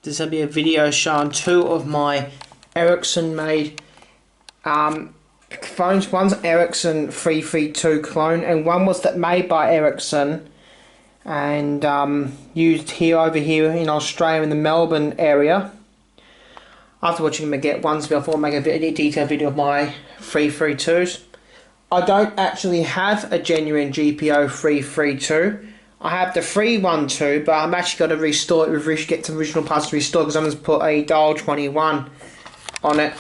This will be a video showing two of my Ericsson made phones. One's Ericsson 332 clone, and one was that made by Ericsson and used over here in Australia in the Melbourne area. After watching them get ones, I thought I'd make a very detailed video of my 332s. I don't actually have a genuine GPO 332. I have the 312, but I'm actually going to restore it, get some original parts to restore, because I'm going to put a dial 21 on it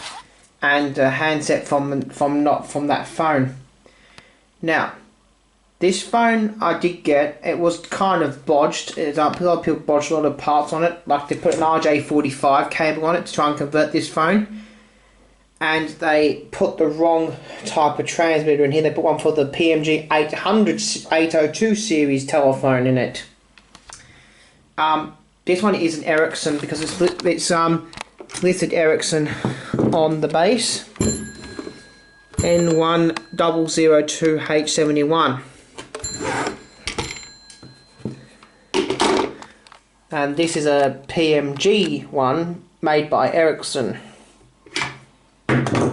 and a handset from that phone. Now, this phone I did get, it was kind of bodged. A lot of people bodged a lot of parts on it, like they put an RJ45 cable on it to try and convert this phone, and they put the wrong type of transmitter in here. They put one for the PMG 802 series telephone in it. This one is an Ericsson because it's listed Ericsson on the base. N1002H71. And this is a PMG one made by Ericsson.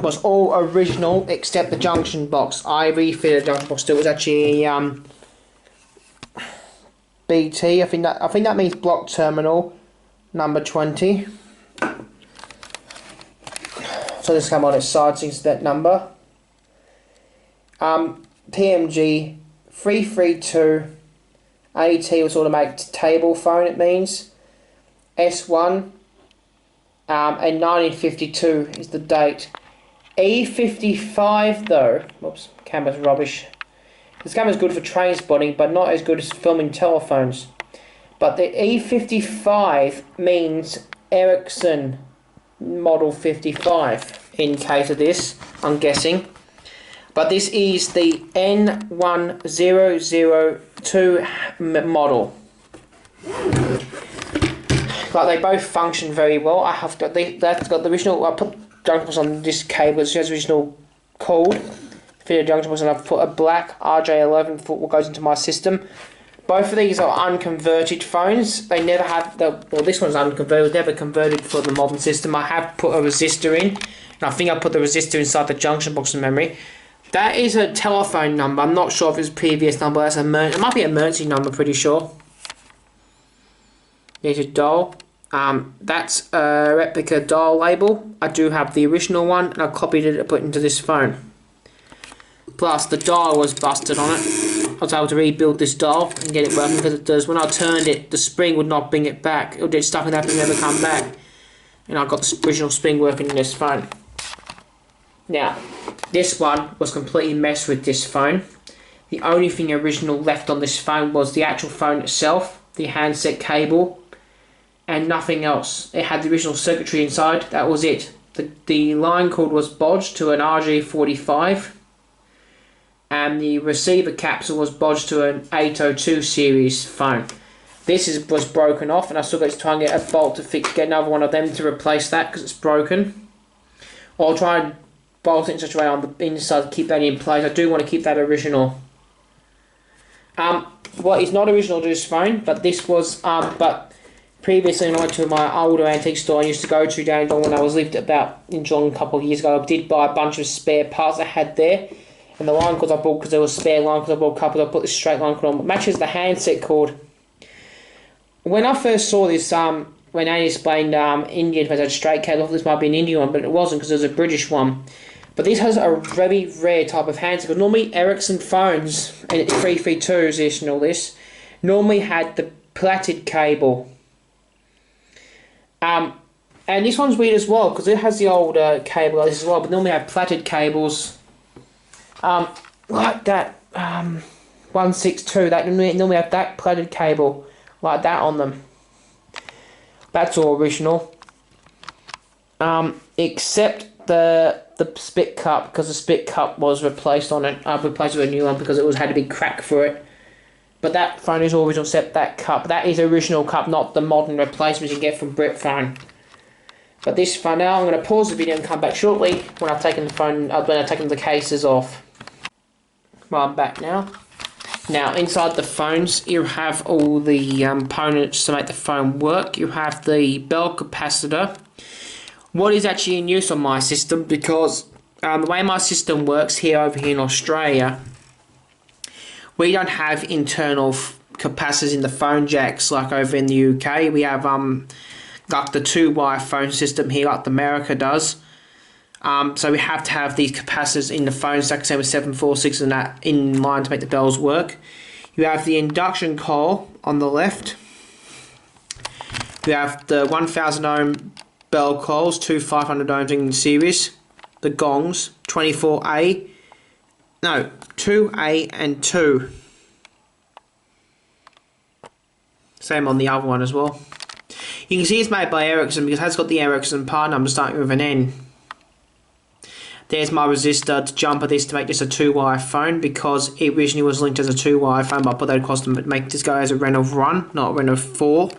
Was all original except the junction box. I refitted the junction box. It was actually a BT. I think that means block terminal number 20. So this come on its side since that number. PMG 332 AT was automatic table phone. It means S1 and 1952 is the date. E55 though, whoops, camera's rubbish. This camera's good for train spotting, but not as good as filming telephones. But the E55 means Ericsson model 55 in case of this, I'm guessing. But this is the N1002 model. Like they both function very well. I have got that's got the original. I put junction box on this cable. It has original cord. Fitted junction box, and I've put a black RJ11 for what goes into my system. Both of these are unconverted phones. They never have the. Well, this one's unconverted. Never converted for the modern system. I have put a resistor in, and I think I put the resistor inside the junction box in memory. That is a telephone number. I'm not sure if it's a previous number. That's it might be an emergency number. Pretty sure. There's a dial. That's a replica dial label. I do have the original one, and I copied it and put it into this phone. Plus, the dial was busted on it. I was able to rebuild this dial and get it working, because it does. When I turned it, the spring would not bring it back. It would get stuck in that and never come back. And I got the original spring working in this phone. Now, this one was completely messed with this phone. The only thing original left on this phone was the actual phone itself, the handset cable, and nothing else. It had the original circuitry inside. That was it. The line cord was bodged to an RJ45, and the receiver capsule was bodged to an 802 series phone. This was broken off, and I still got to try and get a bolt to get another one of them to replace that because it's broken. Or I'll try and bolt it in such a way on the inside to keep that in place. I do want to keep that original. Well, it's not original to this phone, but this was but previously, when I went to my older antique store I used to go to down in Geelong when I lived about in Geelong a couple of years ago, I did buy a bunch of spare parts I had there. And the line cords I bought, because there was spare line cords I bought a couple, I put this straight line cord on. It matches the handset cord. When I first saw this, when Annie explained Indian, if I had a straight cable, this might be an Indian one, but it wasn't, because it was a British one. But this has a very rare type of handset, because normally Ericsson phones, and 332s and all this, normally had the plaited cable. And this one's weird as well, because it has the old cable like this as well, but normally have plaited cables like that 162, that normally have that plaited cable like that on them. That's all original, except the spit cup, because the spit cup was replaced on it. I've replaced it with a new one because it had a big crack for it. But that phone is all original except that cup. That is original cup, not the modern replacement you get from Britphone. But this phone now, I'm going to pause the video and come back shortly when I've taken the cases off. Well, I'm back now. Now, inside the phones, you have all the components to make the phone work. You have the bell capacitor. What is actually in use on my system, because the way my system works over here in Australia, we don't have internal capacitors in the phone jacks like over in the UK. We have like the 2-wire phone system here, like America does. So we have to have these capacitors in the phones, like same with 746 and that, in line to make the bells work. You have the induction coil on the left. You have the 1000 ohm bell coils, two 500 ohms in series. The gongs, 24A. No, 2A and 2. Same on the other one as well. You can see it's made by Ericsson because it has got the Ericsson part number starting with an N. There's my resistor to jumper this to make this a 2-wire phone, because it originally was linked as a 2-wire phone, but I put that across to make this go as a Ren of 1, not a Ren of 4.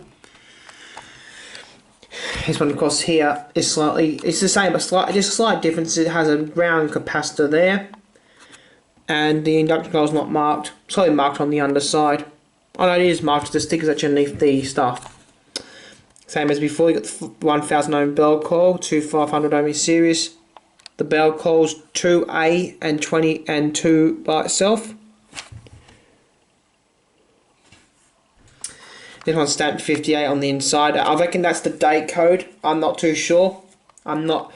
This one across here is it's the same, but just a slight difference. It has a round capacitor there, and the induction coil is not marked. It's only marked on the underside. Oh no, it is marked. The stickers actually underneath the stuff. Same as before. You got the 1000 ohm bell coil, two 500 ohm in series. The bell coils 2A and 20 and 2 by itself. This one's stamped 58 on the inside. I reckon that's the date code. I'm not too sure. I'm not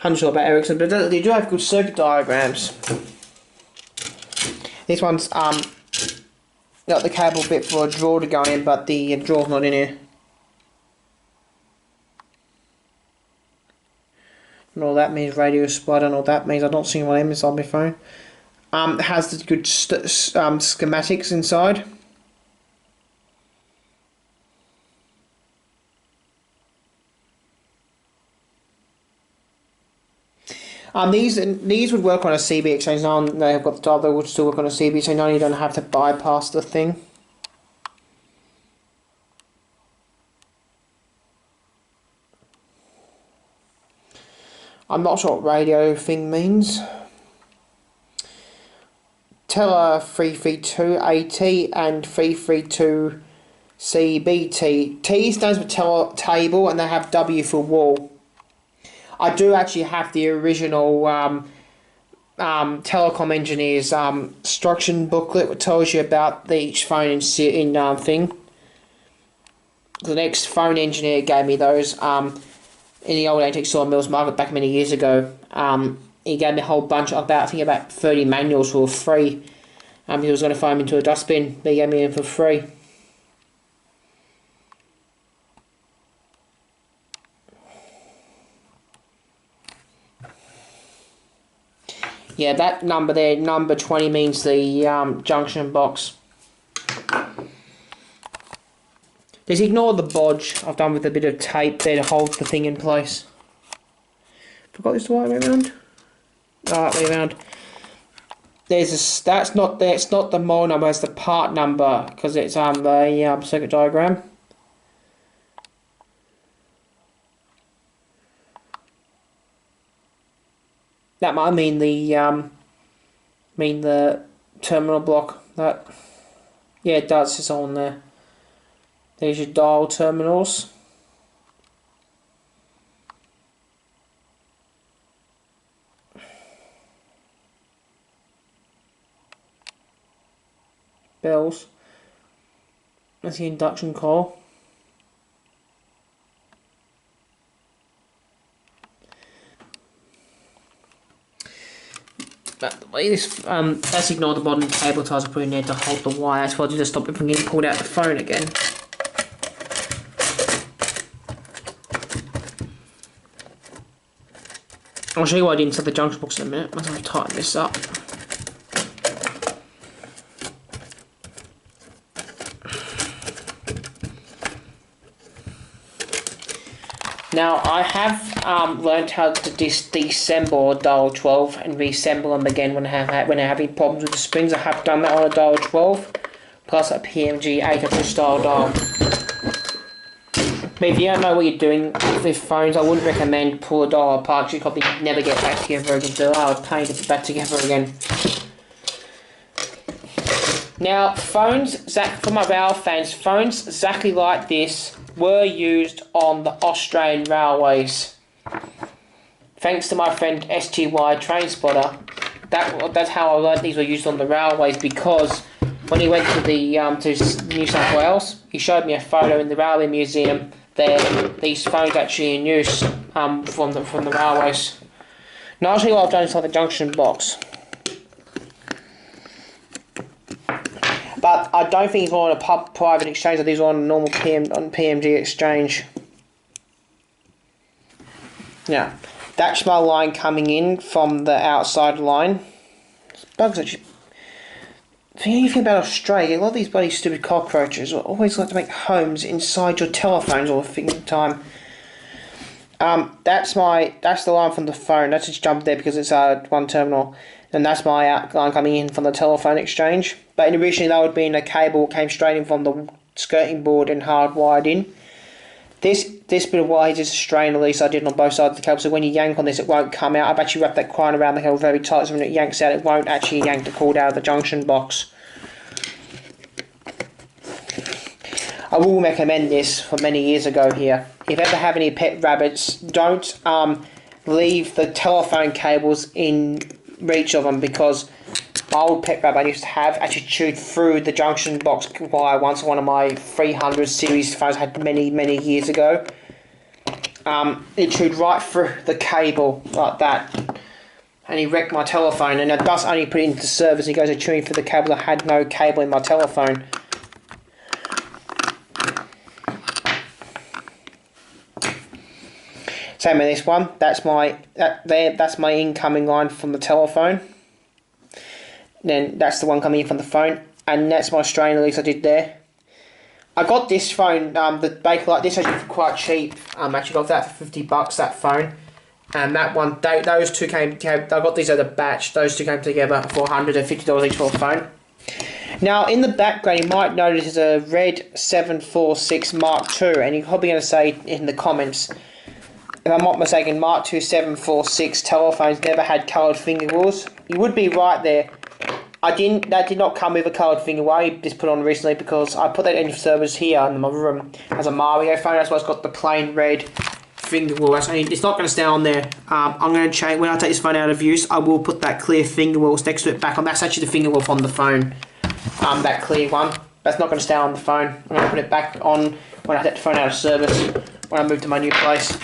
100% sure about Ericsson, but they do have good circuit diagrams. This one's got the cable bit for a drawer to go in, but the drawer's not in here. And all that means radio supply, and all that means I don't see what M is on my phone. It has the good schematics inside. These would work on a CB exchange. Now they have got the dial, they would still work on a CB, so now you don't have to bypass the thing. I'm not sure what radio thing means. Teller 332AT and 332CBT. T stands for teller table, and they have W for wall. I do actually have the original telecom engineer's instruction booklet, which tells you about each phone in thing. The next phone engineer gave me those. In the old antique sawmills market back many years ago, he gave me a whole bunch of I think about 30 manuals for free. He was going to throw them into a dustbin, but he gave me them for free. Yeah, that number there, number 20, means the junction box. Just ignore the bodge I've done with a bit of tape there to hold the thing in place. Forgot this the right way around? Oh, that way around. That's not the model number, it's the part number, because it's the circuit diagram. That might mean the terminal block. That, yeah, it does. It's on there. There's your dial terminals. Bells. That's the induction coil. But the way this, let's ignore the bottom cable ties I put in there to hold the wire. That's why I just stop it from getting pulled out the phone again. I'll show you why I didn't set the junction box in a minute once I tighten this up. Now I have learned how to disassemble a dial 12 and reassemble them again when I'm having problems with the springs. I have done that on a dial 12 plus a PMG 8 style dial. But if you don't know what you're doing with phones, I wouldn't recommend pull a dial apart because you probably never get back together again. So I would pain to put back together again. Now, for my rail fans, phones exactly like this were used on the Australian railways. Thanks to my friend STY Train Spotter, that's how I learned these were used on the railways, because when he went to to New South Wales, he showed me a photo in the Railway Museum there. These phones actually in use from the railways. Now I'll show you what I've done inside the junction box. But I don't think it's on a private exchange. These are on a normal PMG exchange. Now, that's my line coming in from the outside line. Bugs actually. Anything about Australia, a lot of these bloody stupid cockroaches always like to make homes inside your telephones all the time. That's the line from the phone. That's just jumped there because it's one terminal, and that's my line coming in from the telephone exchange. But originally that would be in a cable that came straight in from the skirting board and hardwired in. This bit of wire is just a strain release I did on both sides of the cable, so when you yank on this it won't come out. I've actually wrapped that crown around the cable very tight, so when it yanks out it won't actually yank the cord out of the junction box. I will recommend this from many years ago here. If you ever have any pet rabbits, don't leave the telephone cables in reach of them, because my old pet rabbit I used to have actually chewed through the junction box wire once. One of my 300 series phones I had many years ago. It chewed right through the cable like that, and he wrecked my telephone. And I just only put it into service, and he goes to chewing through the cable. I had no cable in my telephone. Same with this one. That's my incoming line from the telephone. Then that's the one coming in from the phone, and that's my strain release I did there. I got this phone, the Baker like this actually for quite cheap. Actually got that for $50, that phone, and that one. Those two came. I got these at a batch. Those two came together for $150 each for a phone. Now in the background you might notice there's a red 746 Mark II, and you're probably going to say in the comments, if I'm not mistaken, Mark II 746 telephones never had coloured finger wheels. You would be right there. That did not come with a coloured finger wheel. I just put on recently because I put that in service here in my room as a Mario phone. That's why it's got the plain red finger wheel. It's not going to stay on there. I'm going to change when I take this phone out of use. I will put that clear finger wheel next to it back on. That's actually the finger wheel from the phone. That clear one. That's not going to stay on the phone. I'm going to put it back on when I take the phone out of service when I move to my new place.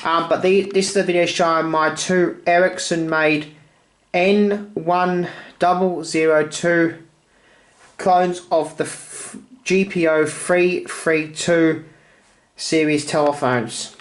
But this is the video showing my two Ericsson made N1002 clones of the GPO 332 series telephones.